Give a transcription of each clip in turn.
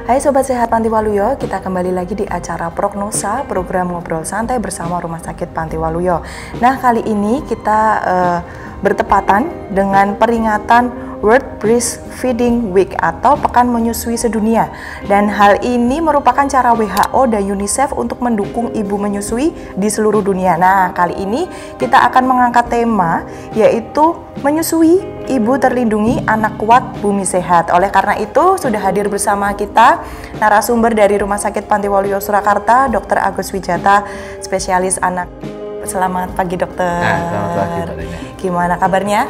Hai Sobat Sehat Panti Waluyo, kita kembali lagi di acara Prognosa, program ngobrol santai bersama Rumah Sakit Panti Waluyo. Nah, kali ini kita bertepatan dengan peringatan World Breastfeeding Week atau Pekan Menyusui Sedunia. Dan hal ini merupakan cara WHO dan UNICEF untuk mendukung ibu menyusui di seluruh dunia. Nah, kali ini kita akan mengangkat tema yaitu menyusui, ibu terlindungi, anak kuat, bumi sehat. Oleh karena itu, sudah hadir bersama kita narasumber dari Rumah Sakit Panti Waluyo Surakarta, Dr. Agus Wijata, spesialis anak. Selamat pagi, dokter. Nah, selamat pagi, Mbak Rina. Gimana kabarnya?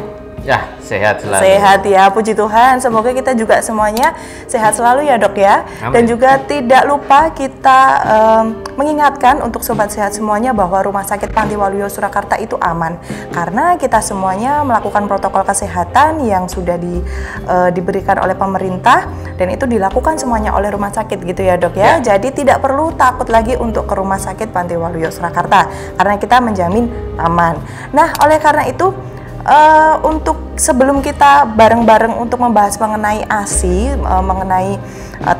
Ya, sehat selalu. Sehat ya, puji Tuhan. Semoga kita juga semuanya sehat selalu ya, Dok ya. Amin. Dan juga tidak lupa kita mengingatkan untuk sobat sehat semuanya bahwa Rumah Sakit Panti Waluyo Surakarta itu aman karena kita semuanya melakukan protokol kesehatan yang sudah diberikan oleh pemerintah dan itu dilakukan semuanya oleh rumah sakit gitu ya, Dok ya. Jadi tidak perlu takut lagi untuk ke Rumah Sakit Panti Waluyo Surakarta karena kita menjamin aman. Nah, oleh karena itu untuk sebelum kita bareng-bareng untuk membahas mengenai ASI, mengenai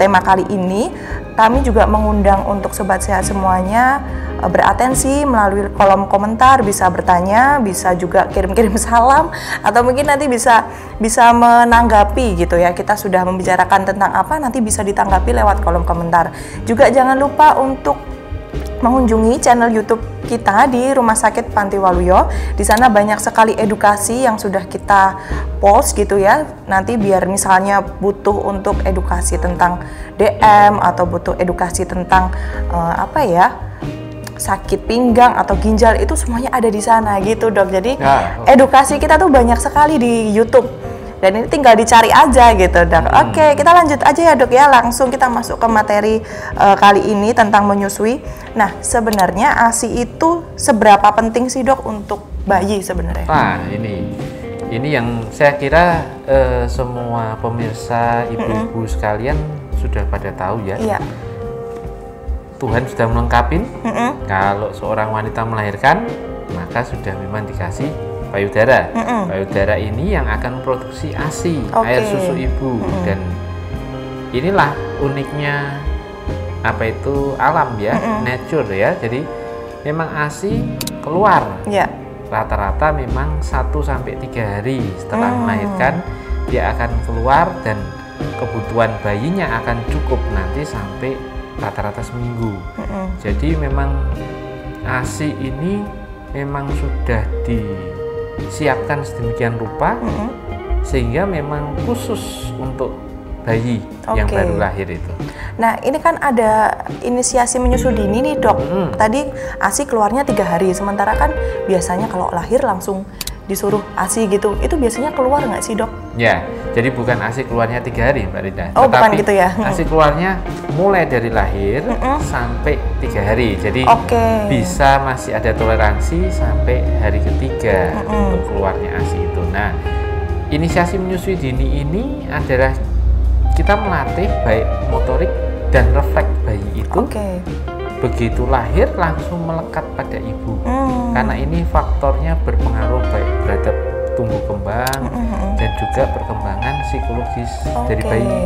tema kali ini, kami juga mengundang untuk sobat sehat semuanya beratensi melalui kolom komentar, bisa bertanya, bisa juga kirim-kirim salam, atau mungkin nanti bisa menanggapi gitu ya. Kita sudah membicarakan tentang apa, nanti bisa ditanggapi lewat kolom komentar. Juga jangan lupa untuk mengunjungi channel YouTube kita di Rumah Sakit Panti Waluyo. Di sana banyak sekali edukasi yang sudah kita post gitu ya. Nanti biar misalnya butuh untuk edukasi tentang DM atau butuh edukasi tentang sakit pinggang atau ginjal, itu semuanya ada di sana gitu, Dok. Jadi edukasi kita tuh banyak sekali di YouTube. Dan ini tinggal dicari aja gitu, Dok. Oke, kita lanjut aja ya, Dok ya. Langsung kita masuk ke materi kali ini tentang menyusui. Nah, sebenarnya ASI itu seberapa penting sih, Dok, untuk bayi sebenarnya? Nah, ini yang saya kira semua pemirsa ibu-ibu sekalian sudah pada tahu ya. Iya. Tuhan sudah melengkapi. Kalau seorang wanita melahirkan, maka sudah memang dikasih payudara. Payudara ini yang akan memproduksi ASI, air susu ibu. Dan inilah uniknya alam ya, nature ya. Jadi memang ASI keluar. Rata-rata memang 1-3 hari setelah melahirkan dia akan keluar dan kebutuhan bayinya akan cukup nanti sampai rata-rata seminggu. Jadi memang ASI ini memang sudah disiapkan sedemikian rupa sehingga memang khusus untuk bayi yang baru lahir itu. Nah, ini kan ada inisiasi menyusui dini nih, Dok. Tadi ASI keluarnya 3 hari, sementara kan biasanya kalau lahir langsung disuruh ASI gitu, itu biasanya keluar nggak sih, Dok? Ya, jadi bukan ASI keluarnya 3 hari, Mbak Rida. Oh, bukan gitu ya? ASI keluarnya mulai dari lahir sampai 3 hari. Jadi bisa masih ada toleransi sampai hari ketiga untuk keluarnya ASI itu. Nah, inisiasi menyusui dini ini adalah kita melatih baik motorik dan refleks bayi itu. Begitu lahir langsung melekat pada ibu. Karena ini faktornya berpengaruh baik terhadap tumbuh kembang dan juga perkembangan psikologis dari bayi.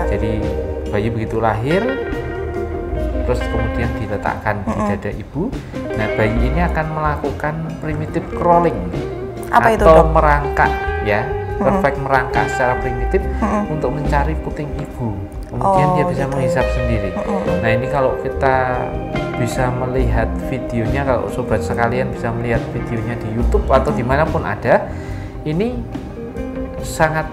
Jadi bayi begitu lahir terus kemudian diletakkan di dada ibu. Nah, bayi ini akan melakukan primitive crawling atau merangkak ya. Refleks merangkak secara primitif untuk mencari puting ibu. Kemudian dia bisa menghisap sendiri. Nah, ini kalau kita bisa melihat videonya, kalau sobat sekalian bisa melihat videonya di YouTube atau dimanapun ada, ini sangat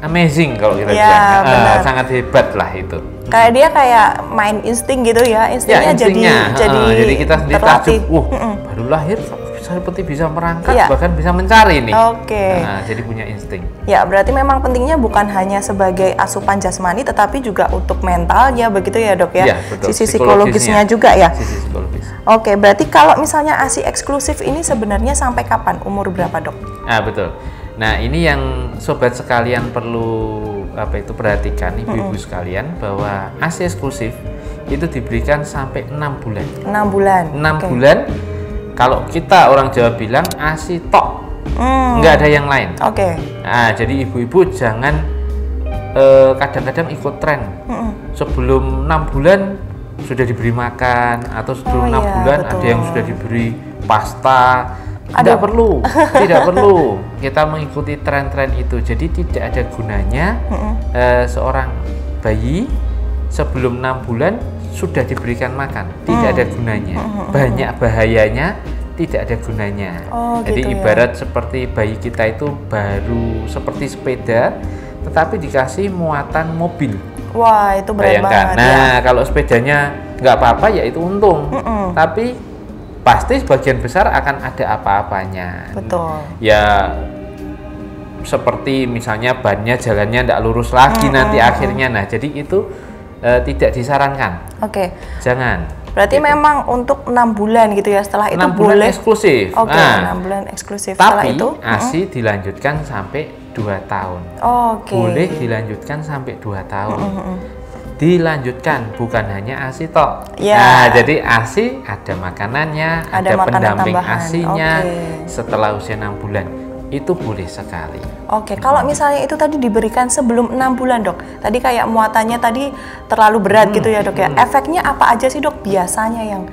amazing kalau kita bilang. Sangat hebat lah itu. Kayak dia kayak main insting gitu ya, instingnya jadi kita sendiri terlatih. Baru lahir seperti bisa merangkak, bahkan bisa mencari nih. Nah, jadi punya insting. Ya, berarti memang pentingnya bukan hanya sebagai asupan jasmani, tetapi juga untuk mentalnya, begitu ya, Dok ya? Sisi psikologisnya juga ya? Sisi psikologis. Berarti kalau misalnya ASI eksklusif ini sebenarnya sampai kapan? Umur berapa, Dok? Betul. Nah, ini yang sobat sekalian perlu perhatikan, ibu-ibu sekalian, bahwa ASI eksklusif itu diberikan sampai 6 bulan. 6 bulan. 6 bulan. Kalau kita orang Jawa bilang ASI tok, nggak ada yang lain. Nah, jadi ibu-ibu jangan kadang-kadang ikut tren. Sebelum 6 bulan sudah diberi makan, atau sebelum 6 bulan betul. Ada yang sudah diberi pasta. Tidak perlu, tidak perlu kita mengikuti tren-tren itu. Jadi tidak ada gunanya seorang bayi sebelum 6 bulan sudah diberikan makan. Tidak ada gunanya. Banyak bahayanya, tidak ada gunanya. Jadi gitu ibarat seperti bayi kita itu baru seperti sepeda, tetapi dikasih muatan mobil. Wah, itu berat banget. Nah, kalau sepedanya nggak apa-apa ya itu untung. Tapi pasti sebagian besar akan ada apa-apanya. Betul. Ya seperti misalnya bannya jalannya tidak lurus lagi nanti akhirnya. Nah, jadi itu tidak disarankan. Oke. Jangan. Berarti gitu. Memang untuk 6 bulan gitu ya, setelah itu 6 bulan boleh eksklusif. Oke, nah, 6 bulan eksklusif. Tapi setelah itu ASI dilanjutkan sampai 2 tahun. Oke. Boleh dilanjutkan sampai 2 tahun. Dilanjutkan, bukan hanya ASI tok. Nah, jadi ASI ada makanannya, ada pendamping ASI-nya setelah usia 6 bulan. Itu boleh sekali. Oke, kalau misalnya itu tadi diberikan sebelum 6 bulan, Dok. Tadi kayak muatannya tadi terlalu berat gitu ya, Dok ya. Efeknya apa aja sih, Dok? Biasanya yang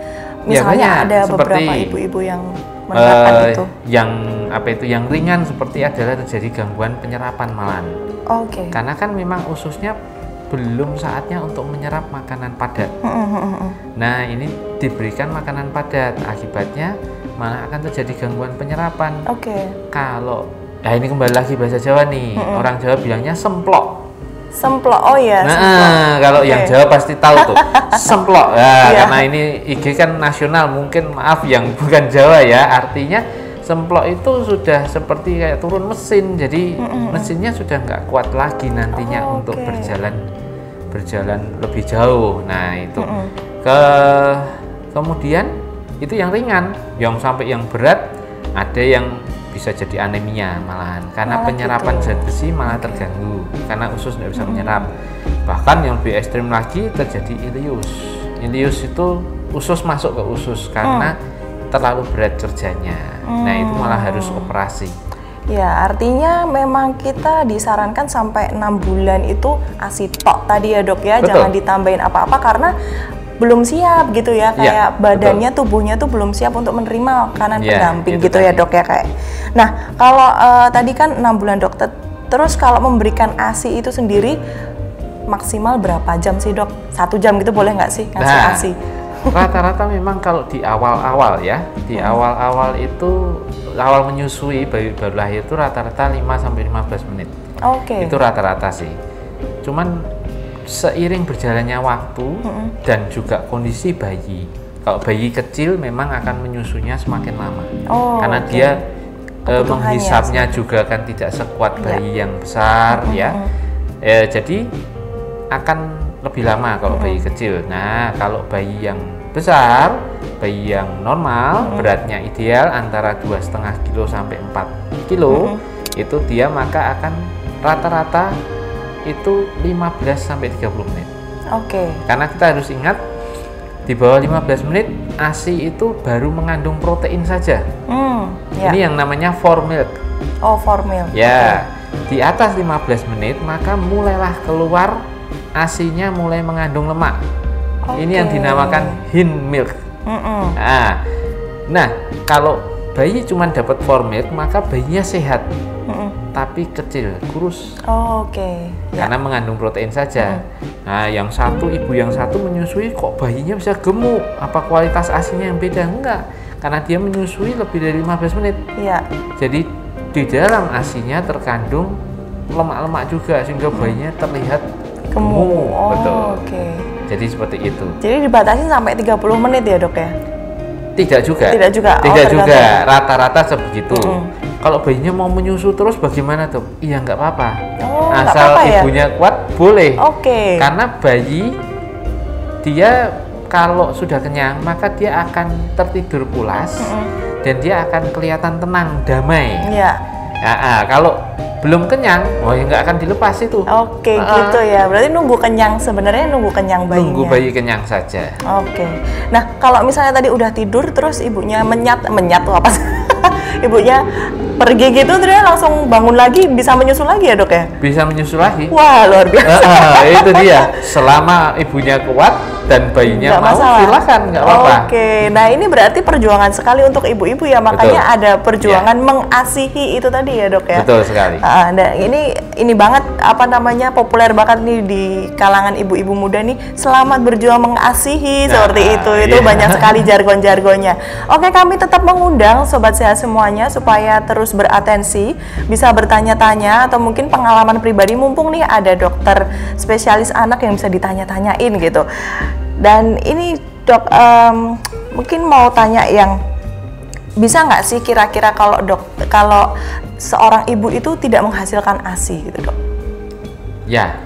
misalnya ada beberapa ibu-ibu yang menerapkan itu. Yang apa itu yang ringan seperti adalah terjadi gangguan penyerapan malahan. Oke. Karena kan memang ususnya belum saatnya untuk menyerap makanan padat. Nah, ini diberikan makanan padat, akibatnya malah akan terjadi gangguan penyerapan. Kalau, ya ini kembali lagi bahasa Jawa nih, orang Jawa bilangnya semplok. Semplok, oh ya. Nah, semplok. Kalau yang Jawa pasti tahu tuh, semplok. Ya, karena ini IG kan nasional, mungkin maaf yang bukan Jawa ya, artinya semplok itu sudah seperti kayak turun mesin, jadi mesinnya sudah nggak kuat lagi nantinya untuk berjalan lebih jauh. Nah itu kemudian itu yang ringan, yang sampai yang berat ada yang bisa jadi anemia malahan karena penyerapan zat besi malah terganggu karena usus tidak bisa menyerap. Bahkan yang lebih ekstrim lagi terjadi ileus. Ileus itu usus masuk ke usus karena terlalu berat kerjanya. Nah itu malah harus operasi. Ya, artinya memang kita disarankan sampai 6 bulan itu ASI tok tadi ya, Dok ya. Betul. Jangan ditambahin apa-apa karena belum siap gitu ya, kayak badannya, tubuhnya tuh belum siap untuk menerima makanan pendamping gitu ya, Dok ya kayak. Nah, kalau tadi kan 6 bulan, Dok. Terus kalau memberikan ASI itu sendiri maksimal berapa jam sih, Dok? 1 jam gitu boleh nggak sih ngasih ASI? Rata-rata memang kalau di awal-awal ya, di awal-awal itu awal menyusui bayi baru lahir itu rata-rata 5-15 menit. Itu rata-rata sih. Cuman seiring berjalannya waktu dan juga kondisi bayi. Kalau bayi kecil memang akan menyusunya semakin lama. Karena dia menghisapnya juga kan tidak sekuat bayi yang besar ya. Jadi akan lebih lama kalau bayi kecil. Nah, kalau bayi yang besar, bayi yang normal, beratnya ideal antara 2,5 kilo sampai 4 kilo, itu dia maka akan rata-rata itu 15 sampai 30 menit. Karena kita harus ingat di bawah 15 menit ASI itu baru mengandung protein saja. Ini yang namanya formilk. Formilk. Ya, di atas 15 menit maka mulailah keluar ASI-nya mulai mengandung lemak. Ini yang dinamakan hind milk. Nah, kalau bayi cuma dapat formilk maka bayinya sehat, tapi kecil, kurus. Karena mengandung protein saja. Nah, yang satu ibu yang satu menyusui kok bayinya bisa gemuk? Apa kualitas ASI-nya yang beda? Enggak, karena dia menyusui lebih dari 15 menit. Jadi di dalam ASI-nya terkandung lemak-lemak juga sehingga bayinya terlihat gemuk. Betul. Jadi seperti itu. Jadi dibatasi sampai 30 menit ya, Dok ya? Tidak juga. Rata-rata sebegitu. Kalau bayinya mau menyusu terus bagaimana, Dok? Iya, nggak apa-apa. Asal ibunya kuat boleh. Karena bayi dia kalau sudah kenyang maka dia akan tertidur pulas dan dia akan kelihatan tenang, damai. Kalau belum kenyang, ya nggak akan dilepas itu. Gitu ya. Berarti nunggu kenyang, sebenarnya nunggu kenyang bayinya. Nunggu bayi kenyang saja. Nah, kalau misalnya tadi udah tidur terus ibunya menyat tuh apa? ibunya pergi gitu, terus langsung bangun lagi, bisa menyusul lagi ya dok ya? Bisa menyusul lagi. Wah, luar biasa. Itu dia, selama ibunya kuat dan bayinya mau, silakan, nggak apa-apa. Oke, nah ini berarti perjuangan sekali untuk ibu-ibu ya, makanya betul. Ada perjuangan mengasihi itu tadi ya dok ya? Betul sekali. Nah ini banget, apa namanya, populer banget nih di kalangan ibu-ibu muda nih, selamat berjuang mengasihi, seperti itu banyak sekali jargon-jargonnya. Oke, kami tetap mengundang Sobat Sehat semuanya supaya terus beratensi, bisa bertanya-tanya atau mungkin pengalaman pribadi, mumpung nih ada dokter spesialis anak yang bisa ditanya-tanyain gitu. Dan ini dok, mungkin mau tanya yang bisa nggak sih kira-kira kalau seorang ibu itu tidak menghasilkan ASI gitu dok? Ya,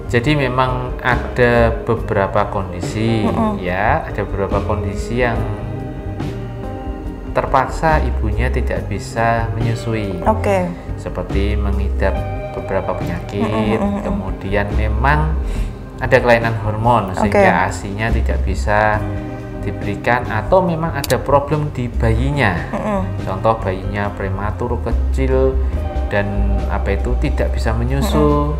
jadi memang ada beberapa kondisi ya, ada beberapa kondisi yang terpaksa ibunya tidak bisa menyusui. Seperti mengidap beberapa penyakit, kemudian memang ada kelainan hormon sehingga ASI-nya tidak bisa diberikan, atau memang ada problem di bayinya. Contoh bayinya prematur kecil dan tidak bisa menyusu.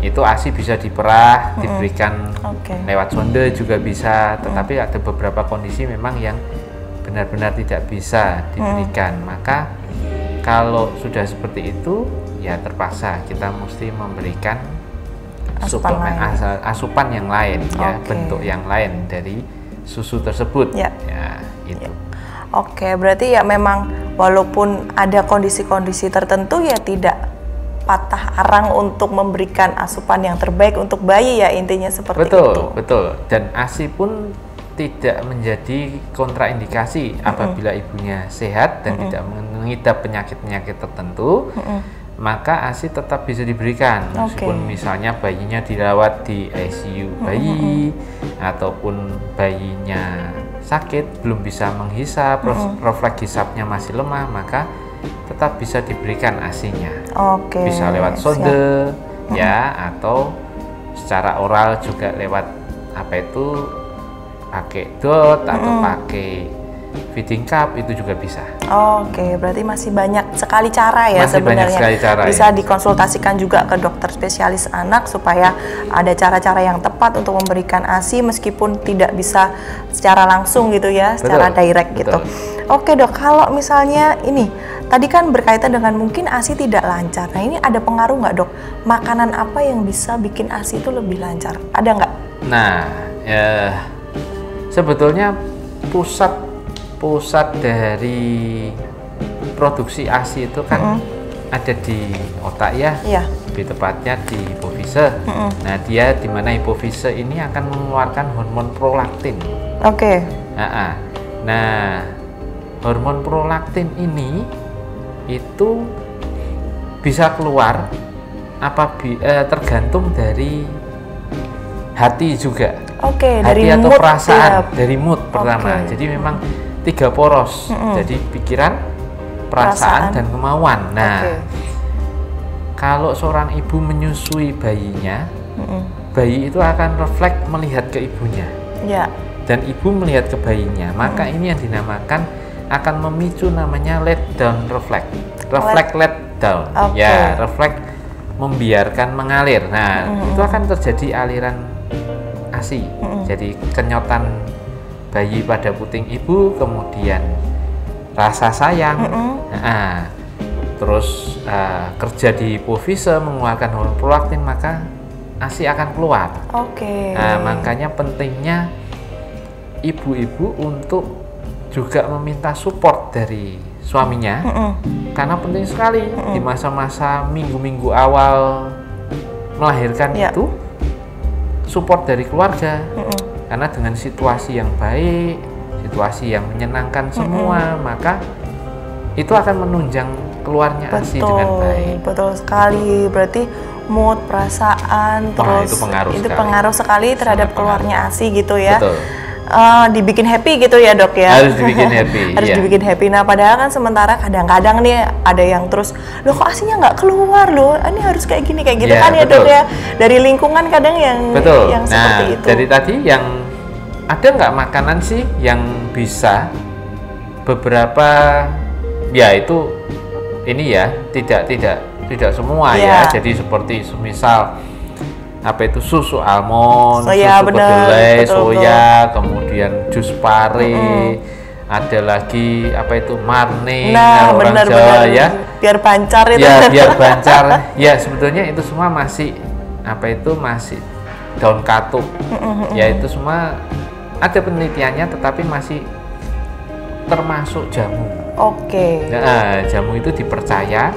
Itu ASI bisa diperah, diberikan lewat sonde juga bisa, tetapi ada beberapa kondisi memang yang benar-benar tidak bisa diberikan. Maka kalau sudah seperti itu, ya terpaksa kita mesti memberikan asupan yang lain, ya, bentuk yang lain dari susu tersebut. Ya, itu. Oke, berarti ya memang walaupun ada kondisi-kondisi tertentu ya tidak patah arang untuk memberikan asupan yang terbaik untuk bayi ya, intinya seperti itu. Betul. Dan ASI pun tidak menjadi kontraindikasi apabila ibunya sehat dan tidak mengidap penyakit-penyakit tertentu, maka ASI tetap bisa diberikan meskipun misalnya bayinya dirawat di ICU bayi ataupun bayinya sakit, belum bisa menghisap, refleks hisapnya masih lemah, maka tetap bisa diberikan ASI-nya. Bisa lewat sonde ya, atau secara oral juga lewat pakai dot atau pakai feeding cup, itu juga bisa. Berarti masih banyak sekali cara ya sebenarnya. Bisa dikonsultasikan juga ke dokter spesialis anak supaya ada cara-cara yang tepat untuk memberikan ASI meskipun tidak bisa secara langsung gitu ya, secara direct gitu. Oke dok, kalau misalnya ini tadi kan berkaitan dengan mungkin ASI tidak lancar. Nah ini ada pengaruh nggak dok? Makanan apa yang bisa bikin ASI itu lebih lancar? Ada nggak? Nah, sebetulnya pusat dari produksi ASI itu kan ada di otak ya, lebih tepatnya di hipofise. Nah, dia di mana hipofise ini akan mengeluarkan hormon prolaktin. Nah, hormon prolaktin ini itu bisa keluar tergantung dari hati juga. Hati dari atau mood, perasaan, dari mood pertama. Jadi memang 3 poros. Jadi pikiran, perasaan dan kemauan. Nah, kalau seorang ibu menyusui bayinya, bayi itu akan refleks melihat ke ibunya. Dan ibu melihat ke bayinya. Maka ini yang dinamakan akan memicu namanya let down reflex. Refleks let down. Ya, refleks membiarkan mengalir. Nah, itu akan terjadi aliran ASI. Jadi kenyotan bayi pada puting ibu, kemudian rasa sayang, terus kerja di hipofise mengeluarkan hormon prolaktin, maka ASI akan keluar. Nah, makanya pentingnya ibu-ibu untuk juga meminta support dari suaminya, karena penting sekali di masa-masa minggu-minggu awal melahirkan itu support dari keluarga, karena dengan situasi yang baik, situasi yang menyenangkan semua, maka itu akan menunjang keluarnya ASI dengan baik. Betul sekali, berarti mood, perasaan, terus itu pengaruh sekali terhadap keluarnya ASI gitu ya. Dibikin happy gitu ya dok ya. Harus dibikin happy. Harus dibikin happy. Nah padahal kan sementara kadang-kadang nih ada yang terus, loh kok ASInya nggak keluar loh, ini harus kayak gini kayak gitu kan ya dok ya. Dari lingkungan kadang yang seperti itu. Dari tadi yang ada nggak makanan sih yang bisa beberapa Ya itu ini ya tidak semua ya. Jadi seperti semisal apa itu susu almond, soya, susu kedelai, soya, kemudian jus pare, ada lagi apa itu marne, orang Jawa ya. Biar bancar itu. Ya biar bancar. Ya sebetulnya itu semua masih apa itu masih daun katuk. Ya itu semua ada penelitiannya, tetapi masih termasuk jamu. Nah, jamu itu dipercaya,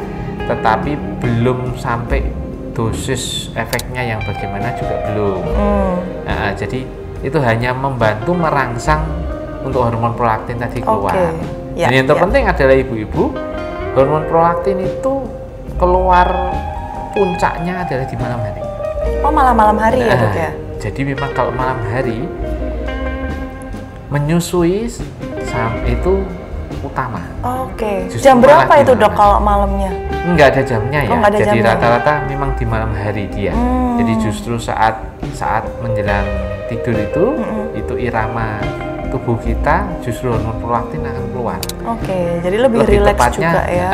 tetapi belum sampai dosis efeknya yang bagaimana juga belum. Nah, jadi itu hanya membantu merangsang untuk hormon prolaktin tadi keluar. Dan yang terpenting adalah ibu-ibu, hormon prolaktin itu keluar puncaknya adalah di malam hari. Malam hari ya Dok ya? Jadi memang kalau malam hari menyusui itu utama. Jam berapa itu Dok kalau malamnya? Enggak ada jamnya ya. Jadi rata-rata memang di malam hari dia. Jadi justru saat menjelang tidur itu irama tubuh kita justru hormon prolaktin akan keluar. Jadi lebih rileks juga ya.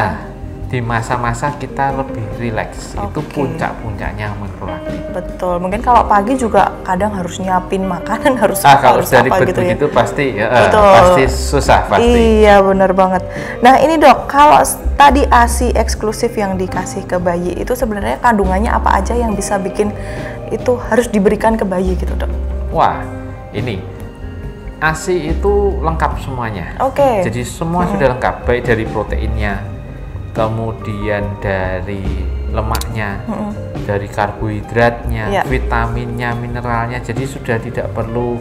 Di masa-masa kita lebih rileks, itu puncak-puncaknya hormon prolaktin. Betul. Mungkin kalau pagi juga kadang harus nyiapin makanan, harus kalau sudah ribet gitu begitu pasti pasti susah pasti. Iya benar banget. Nah ini Dok, kalau tadi ASI eksklusif yang dikasih ke bayi itu sebenarnya kandungannya apa aja yang bisa bikin itu harus diberikan ke bayi gitu Dok? Wah ini ASI itu lengkap semuanya. Jadi semua sudah lengkap, baik dari proteinnya, kemudian dari lemaknya, dari karbohidratnya, vitaminnya, mineralnya. Jadi sudah tidak perlu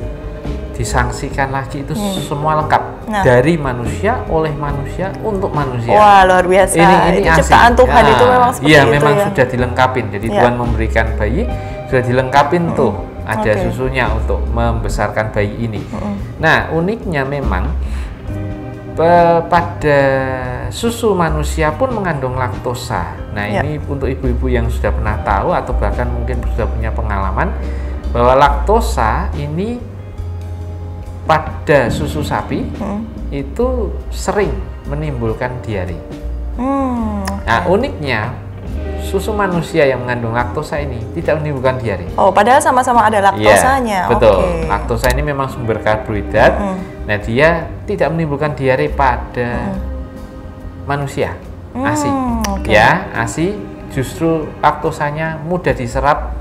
disangsikan lagi, itu semua lengkap. Dari manusia, oleh manusia, untuk manusia. Wah luar biasa. Ini itu ciptaan Tuhan itu memang seperti itu. Iya memang sudah dilengkapin. Jadi Tuhan memberikan bayi sudah dilengkapin tuh. Ada susunya untuk membesarkan bayi ini. Nah uniknya memang pada susu manusia pun mengandung laktosa. Nah ini untuk ibu-ibu yang sudah pernah tahu atau bahkan mungkin sudah punya pengalaman bahwa laktosa ini pada susu sapi itu sering menimbulkan diare. Nah uniknya susu manusia yang mengandung laktosa ini tidak menimbulkan diare. Padahal sama-sama ada laktosanya. Betul. Laktosa ini memang sumber karbohidrat. Nah dia tidak menimbulkan diare pada manusia. ASI. Ya, ASI justru laktosanya mudah diserap,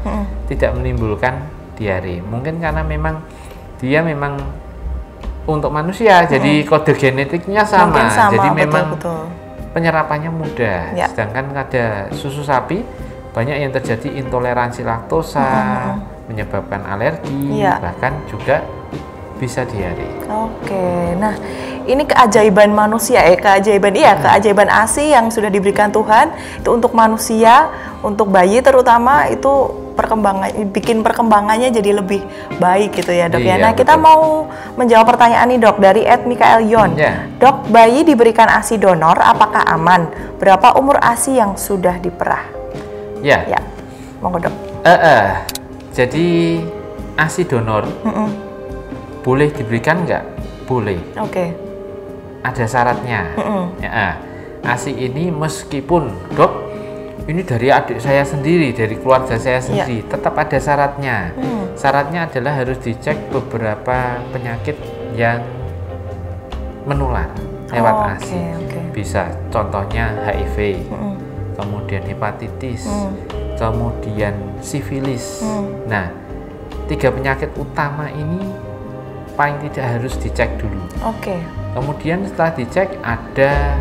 tidak menimbulkan diare. Mungkin karena memang dia memang untuk manusia, jadi kode genetiknya sama. Jadi memang penyerapannya mudah. Sedangkan ada susu sapi banyak yang terjadi intoleransi laktosa, menyebabkan alergi, bahkan juga bisa diare. Nah ini keajaiban manusia keajaiban ASI yang sudah diberikan Tuhan itu untuk manusia, untuk bayi terutama, itu bikin perkembangannya jadi lebih baik gitu ya Dok ya. Nah kita mau menjawab pertanyaan nih Dok dari @Mikael Yon. Dok, bayi diberikan ASI donor apakah aman? Berapa umur ASI yang sudah diperah? Monggo Dok. Jadi ASI donor boleh diberikan nggak? Boleh. Ada syaratnya. ASI ini meskipun Dok ini dari adik saya sendiri, dari keluarga saya sendiri, tetap ada syaratnya. Syaratnya adalah harus dicek beberapa penyakit yang menular lewat ASI. Bisa contohnya HIV, kemudian hepatitis, kemudian sifilis. Nah, 3 penyakit utama ini paling tidak harus dicek dulu. Kemudian setelah dicek ada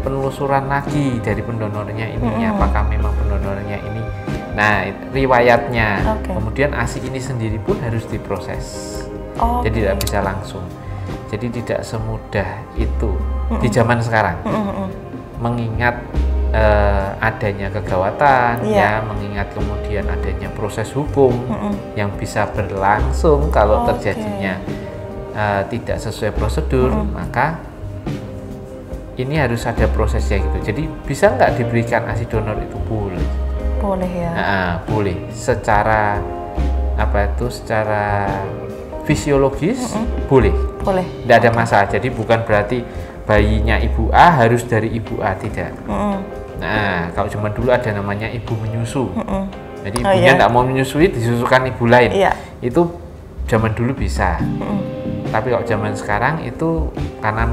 penelusuran lagi dari pendonornya ini, apakah memang pendonornya ini, nah riwayatnya, kemudian ASI ini sendiri pun harus diproses. Jadi tidak bisa langsung. Jadi tidak semudah itu di zaman sekarang. Mengingat adanya kegawatan, mengingat kemudian adanya proses hukum yang bisa berlangsung kalau terjadinya tidak sesuai prosedur, maka ini harus ada prosesnya gitu. Jadi bisa nggak diberikan ASI donor itu? Boleh. Boleh ya. Boleh. Secara secara fisiologis boleh. Nggak ada masalah. Jadi bukan berarti bayinya ibu A harus dari ibu A, tidak. Nah, kalau zaman dulu ada namanya ibu menyusu. Jadi ibunya nggak mau menyusui, disusukan ibu lain. Itu zaman dulu bisa. Tapi kalau zaman sekarang itu karena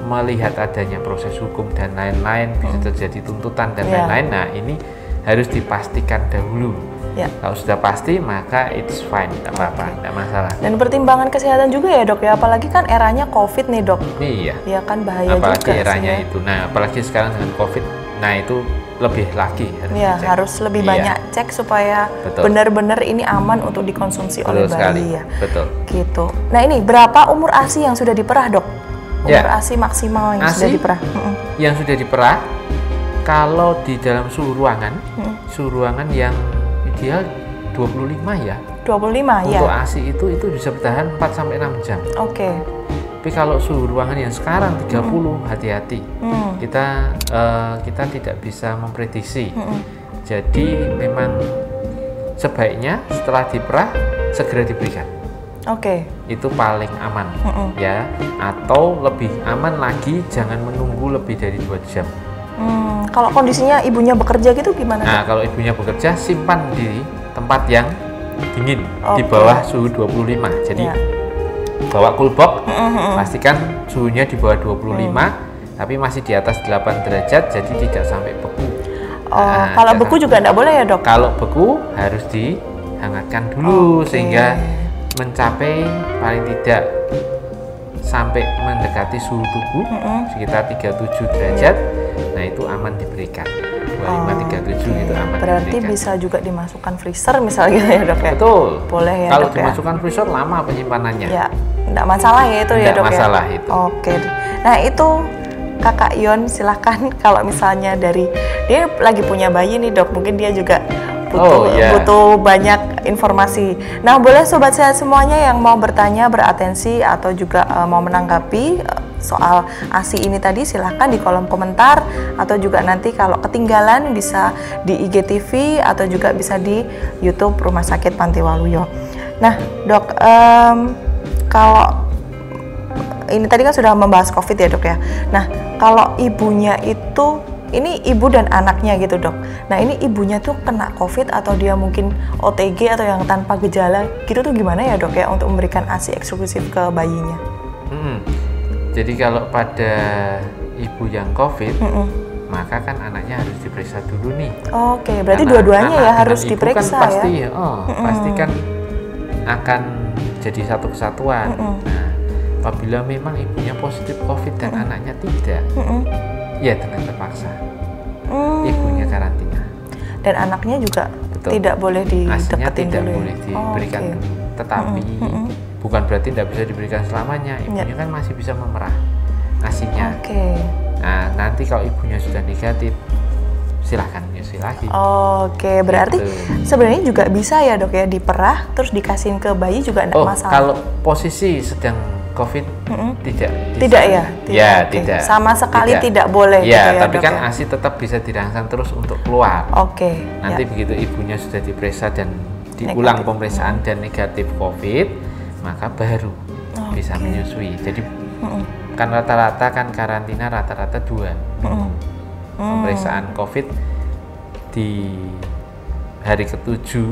melihat adanya proses hukum dan lain-lain, bisa terjadi tuntutan dan lain-lain. Nah, ini harus dipastikan dahulu. Kalau sudah pasti maka it's fine, tidak apa-apa, tidak masalah. Dan pertimbangan kesehatan juga ya dok ya, apalagi kan eranya COVID nih dok. Iya. Ya kan bahaya apalagi juga eranya sih, itu. Nah, apalagi sekarang dengan COVID, nah itu lebih lagi harus lebih banyak cek supaya benar-benar ini aman untuk dikonsumsi oleh bayi ya. Betul. Gitu. Nah ini berapa umur ASI yang sudah diperah dok? Umur ASI maksimal yang sudah diperah? Yang sudah diperah, kalau di dalam suhu ruangan yang ideal 25 ya. 25 ya. Untuk ASI itu bisa bertahan 4-6 jam. Oke. Tapi kalau suhu ruangan yang sekarang 30, hati-hati. Kita tidak bisa memprediksi. Jadi memang sebaiknya setelah diperah segera diberikan. Itu paling aman ya. Atau lebih aman lagi, jangan menunggu lebih dari 2 jam. Kalau kondisinya ibunya bekerja gitu gimana? Nah, kalau ibunya bekerja, simpan di tempat yang dingin di bawah suhu 25. Jadi bawa coolbox, pastikan suhunya di bawah 25, tapi masih di atas 8 derajat, jadi tidak sampai beku. Kalau beku juga tidak boleh ya dok? Kalau beku harus dihangatkan dulu sehingga mencapai paling tidak sampai mendekati suhu tubuh sekitar 37 derajat. Nah itu aman diberikan. 25-37 itu aman. Berarti diberikan. Bisa juga dimasukkan freezer misalnya ya dok ya? Betul. Boleh ya kalau dok dimasukkan freezer lama penyimpanannya. Ya, tidak masalah ya itu ya dok ya? Tidak masalah itu. Nah itu Kakak Yon silahkan kalau misalnya dia lagi punya bayi nih dok, mungkin dia juga butuh banyak informasi. Nah, boleh sobat sehat semuanya yang mau bertanya, beratensi atau juga mau menanggapi soal ASI ini tadi, silahkan di kolom komentar atau juga nanti kalau ketinggalan bisa di IGTV atau juga bisa di YouTube Rumah Sakit Panti Waluyo. Nah, dok, kalau ini tadi kan sudah membahas COVID ya dok ya. Nah, kalau ibunya itu ini ibu dan anaknya gitu dok. Nah ini ibunya tuh kena COVID atau dia mungkin OTG atau yang tanpa gejala gitu tuh gimana ya dok ya untuk memberikan ASI eksklusif ke bayinya? Jadi kalau pada ibu yang COVID, maka kan anaknya harus diperiksa dulu nih. Berarti dua-duanya ya harus diperiksa kan pasti ya? Pasti kan akan jadi satu kesatuan. Nah, apabila memang ibunya positif COVID dan anaknya tidak, ya dengan terpaksa ibunya karantina. Dan anaknya juga tidak boleh dideketin tidak dulu. Boleh diberikan dulu. Tetapi bukan berarti tidak bisa diberikan selamanya. Ibunya kan masih bisa memerah ASI-nya. Nah, nanti kalau ibunya sudah negatif, silahkan menyusui lagi. Berarti sebenarnya juga bisa ya dok ya, diperah terus dikasihin ke bayi juga tidak masalah. Kalau posisi sedang COVID tidak ya? Tidak. Sama sekali tidak boleh ya, gitu ya, tapi kan ASI tetap bisa dirangsang terus untuk keluar. Nanti begitu ibunya sudah diperiksa dan diulang pemeriksaan dan negatif COVID, maka baru bisa menyusui. Jadi kan rata-rata kan karantina rata-rata 2 pemeriksaan COVID di hari ke-7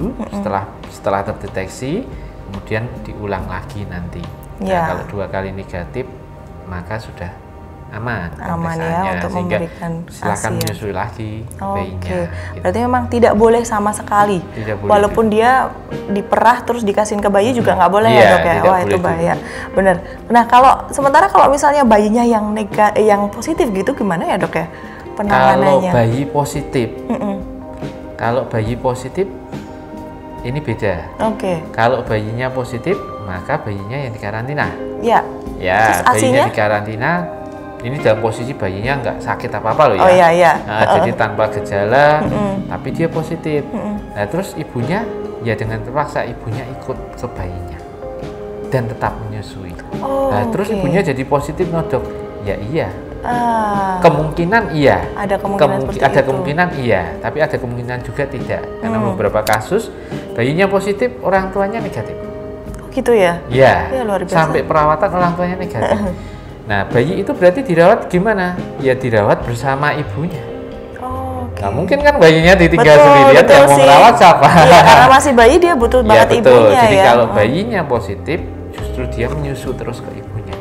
setelah terdeteksi, kemudian diulang lagi nanti. Nah, kalau 2 kali negatif maka sudah aman ya untuk memberikan silakan menyusui lagi bayinya. Berarti memang tidak boleh sama sekali. Walaupun dia diperah terus dikasihin ke bayi juga nggak boleh ya dok ya. Wah itu bahaya. Bener. Nah sementara kalau misalnya bayinya yang positif gitu gimana ya dok ya penanganannya? Kalau bayi positif ini beda. Kalau bayinya positif maka bayinya yang dikarantina. Ya, bayinya dikarantina. Ini dalam posisi bayinya nggak sakit apa-apa loh ya. Jadi tanpa gejala, tapi dia positif. Nah terus ibunya ya dengan terpaksa ibunya ikut ke bayinya dan tetap menyusui. Terus ibunya jadi positif dok. Ya iya. Kemungkinan iya. Ada kemungkinan iya, tapi ada kemungkinan juga tidak. Karena beberapa kasus bayinya positif, orang tuanya negatif. Gitu ya? Iya. Sampai perawatan orang tuanya negatif. Nah, bayi itu berarti dirawat gimana? Ya dirawat bersama ibunya. Nah, mungkin kan bayinya ditinggal sendirian, yang mau merawat siapa? Iya, karena masih bayi dia butuh banget ibunya. Jadi kalau bayinya positif, justru dia menyusu terus ke ibunya.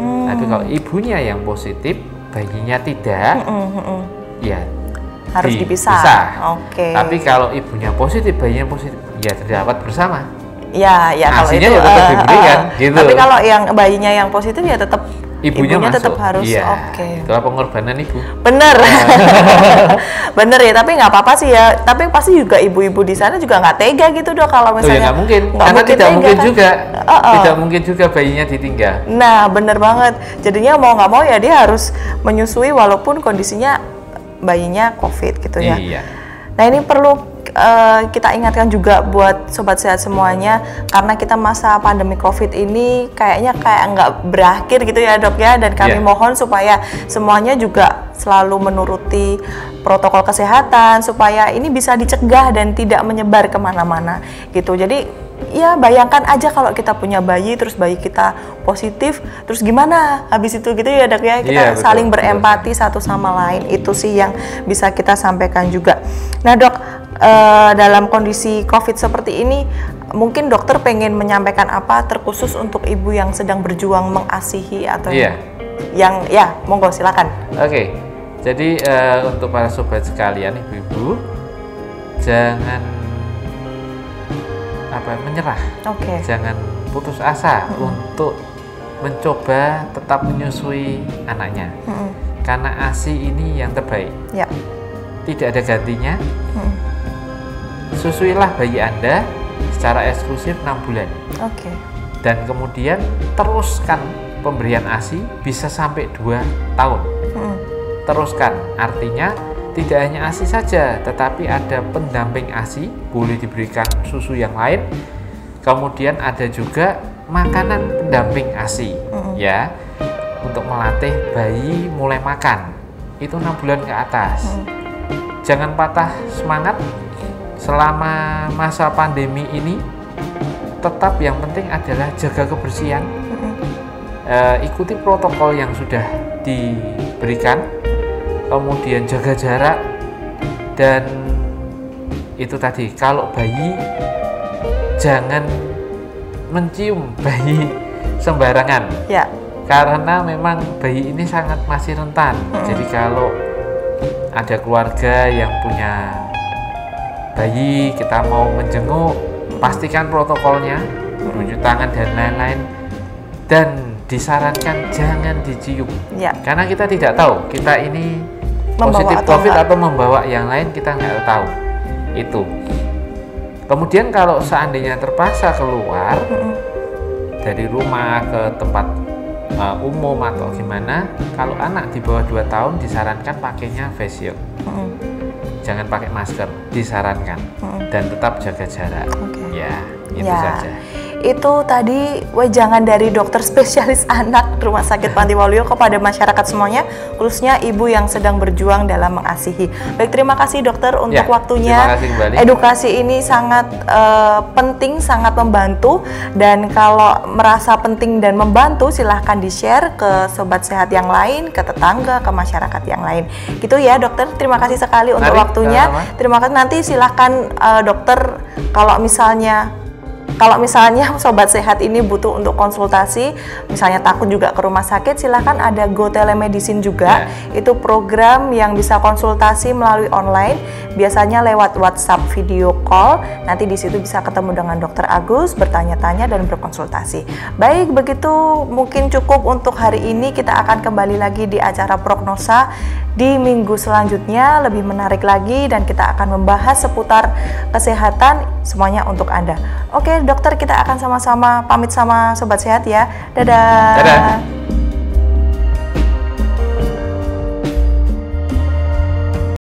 Tapi kalau ibunya yang positif, bayinya tidak, ya harus dipisah. Tapi kalau ibunya positif, bayinya positif, ya dirawat bersama. Ya kalau itu ya tetap diberikan, gitu. Tapi kalau yang bayinya yang positif ya tetap ibunya tetap harus. Itulah pengorbanan ibu. Bener. Bener ya, tapi nggak apa-apa sih ya. Tapi pasti juga ibu-ibu di sana juga nggak tega gitu dong kalau misalnya. Nggak mungkin. Karena tidak mungkin kan? Juga. Tidak mungkin juga bayinya ditinggal. Nah, bener banget. Jadinya mau nggak mau ya dia harus menyusui walaupun kondisinya bayinya COVID gitu ya. Iya. Nah, ini perlu kita ingatkan juga buat sobat sehat semuanya, karena kita masa pandemi COVID ini kayaknya kayak nggak berakhir gitu ya dok ya, dan kami mohon supaya semuanya juga selalu menuruti protokol kesehatan supaya ini bisa dicegah dan tidak menyebar kemana-mana gitu. Jadi ya bayangkan aja kalau kita punya bayi, terus bayi kita positif, terus gimana habis itu gitu ya dok ya, kita saling berempati satu sama lain. Itu sih yang bisa kita sampaikan juga. Nah dok, dalam kondisi COVID seperti ini, mungkin dokter pengen menyampaikan apa terkhusus untuk ibu yang sedang berjuang mengasihi atau yang monggo silakan. Oke, jadi untuk para sobat sekalian, ibu-ibu jangan menyerah, jangan putus asa untuk mencoba tetap menyusui anaknya, karena ASI ini yang terbaik, tidak ada gantinya. Susuilah bayi Anda secara eksklusif 6 bulan. Dan kemudian teruskan pemberian ASI bisa sampai 2 tahun. Teruskan, artinya tidak hanya ASI saja, tetapi ada pendamping ASI, boleh diberikan susu yang lain. Kemudian ada juga makanan pendamping ASI, ya, untuk melatih bayi mulai makan. Itu 6 bulan ke atas. Jangan patah semangat. Selama masa pandemi ini, tetap yang penting adalah jaga kebersihan, ikuti protokol yang sudah diberikan, kemudian jaga jarak, dan itu tadi, kalau bayi jangan mencium bayi sembarangan, karena memang bayi ini sangat masih rentan. Jadi kalau ada keluarga yang punya bayi, kita mau menjenguk, pastikan protokolnya, cuci tangan dan lain-lain, dan disarankan jangan dicium, karena kita tidak tahu kita ini positif COVID atau membawa yang lain, kita nggak tahu itu. Kemudian kalau seandainya terpaksa keluar dari rumah ke tempat umum atau gimana, kalau anak di bawah 2 tahun disarankan pakainya face shield. Jangan pakai masker, disarankan, dan tetap jaga jarak. Ya, itu saja. Itu tadi wejangan dari dokter spesialis anak Rumah Sakit Panti Waluyo kepada masyarakat semuanya, khususnya ibu yang sedang berjuang dalam mengasihi. Baik, terima kasih dokter untuk waktunya. Edukasi ini sangat penting, sangat membantu, dan kalau merasa penting dan membantu, silahkan di-share ke sobat sehat yang lain, ke tetangga, ke masyarakat yang lain. Gitu ya dokter, terima kasih sekali untuk waktunya. Terima kasih. Nanti silahkan dokter, kalau misalnya sobat sehat ini butuh untuk konsultasi, misalnya takut juga ke rumah sakit, silahkan ada Go Telemedicine juga. Itu program yang bisa konsultasi melalui online, biasanya lewat WhatsApp video call. Nanti di situ bisa ketemu dengan Dokter Agus, bertanya-tanya dan berkonsultasi. Baik, begitu mungkin cukup untuk hari ini. Kita akan kembali lagi di acara Prognosa di minggu selanjutnya, lebih menarik lagi, dan kita akan membahas seputar kesehatan semuanya untuk Anda. Oke dokter, kita akan sama-sama pamit sama sobat sehat ya. Dadah.